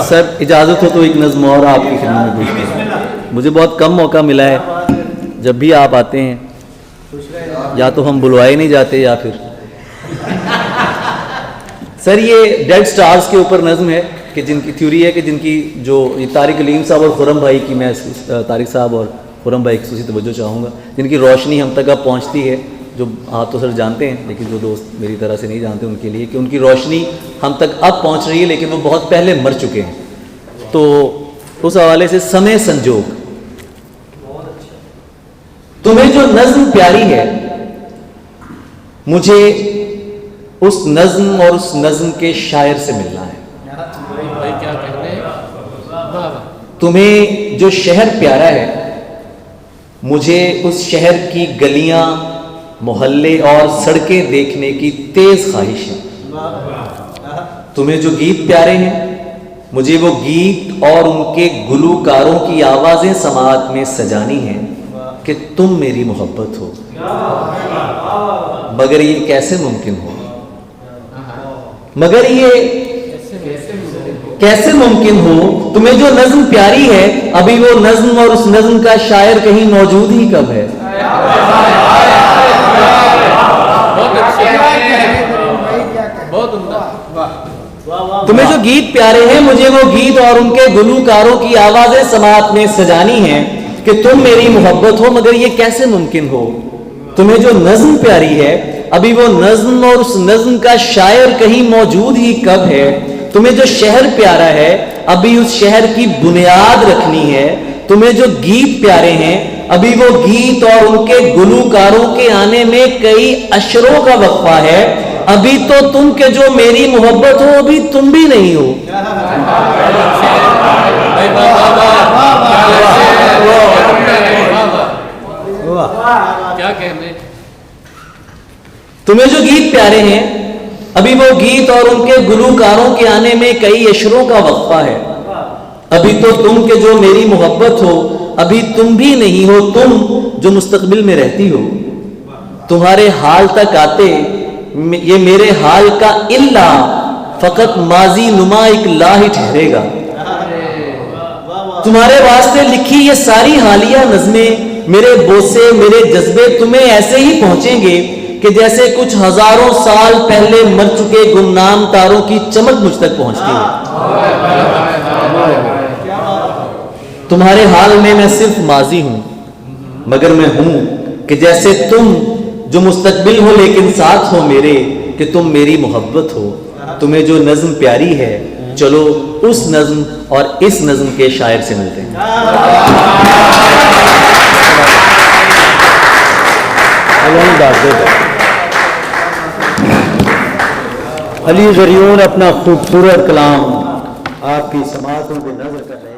سر اجازت ہو تو ایک نظم اور آپ کی خدمت میں پیش کروں. مجھے بہت کم موقع ملا ہے, جب بھی آپ آتے ہیں یا تو ہم بلوائے نہیں جاتے یا پھر. سر یہ ڈیڈ سٹارز کے اوپر نظم ہے کہ جن کی تھیوری ہے کہ جن کی جو یہ طارق علیم صاحب اور خرم بھائی کی, میں طارق صاحب اور خرم بھائی کی خصوصی توجہ چاہوں گا, جن کی روشنی ہم تک اب پہنچتی ہے. جو آپ تو سر جانتے ہیں لیکن جو دوست میری طرح سے نہیں جانتے ان کے لیے کہ ان کی روشنی ہم تک اب پہنچ رہی ہے, لیکن وہ بہت پہلے مر چکے ہیں. تو اس حوالے سے سمے سنجوگ, تمہیں جو نظم پیاری ہے مجھے اس نظم اور اس نظم کے شاعر سے ملنا ہے. تمہیں جو شہر پیارا ہے مجھے اس شہر کی گلیاں, محلے اور سڑکیں دیکھنے کی تیز خواہش ہے. تمہیں جو گیت پیارے ہیں مجھے وہ گیت اور ان کے گلوکاروں کی آوازیں سماعت میں سجانی ہیں کہ تم میری محبت ہو. مگر یہ کیسے ممکن ہو, مگر یہ کیسے ممکن ہو, تمہیں جو نظم پیاری ہے ابھی وہ نظم اور اس نظم کا شاعر کہیں موجود ہی کب ہے. تمہیں جو گیت پیارے ہیں مجھے وہ گیت اور ان کے گلوکاروں کی آوازیں سماعت میں سجانی ہیں کہ تم میری محبت ہو. مگر یہ کیسے ممکن ہو, تمہیں جو نظم پیاری ہے ابھی وہ نظم اور اس نظم کا شاعر کہیں موجود ہی کب ہے. تمہیں جو شہر پیارا ہے ابھی اس شہر کی بنیاد رکھنی ہے. تمہیں جو گیت پیارے ہیں ابھی وہ گیت اور ان کے گلوکاروں کے آنے میں کئی اشروں کا وقفہ ہے. ابھی تو تم کے جو میری محبت ہو ابھی تم بھی نہیں ہو. کیا کہنے. تمہیں جو گیت پیارے ہیں ابھی وہ گیت اور ان کے گلوکاروں کے آنے میں کئی اشروں کا وقفہ ہے. ابھی تو تم کے جو میری محبت ہو ابھی تم بھی نہیں ہو. تم جو مستقبل میں رہتی ہو تمہارے حال تک آتے یہ میرے حال کا الا فقط ماضی نما ایک لا ہی ٹھہرے گا. تمہارے واسطے لکھی یہ ساری حالیہ نظمیں, میرے بوسے میرے جذبے تمہیں ایسے ہی پہنچیں گے کہ جیسے کچھ ہزاروں سال پہلے مر چکے گمنام تاروں کی چمک مجھ تک پہنچتی ہے. تمہارے حال میں میں صرف ماضی ہوں, مگر میں ہوں کہ جیسے تم جو مستقبل ہو لیکن ساتھ ہو میرے کہ تم میری محبت ہو. تمہیں جو نظم پیاری ہے چلو اس نظم اور اس نظم کے شاعر سے ملتے ہیں. علی زریون اپنا خوبصورت کلام آپ کی سماعتوں پہ نظر کر رہے ہیں.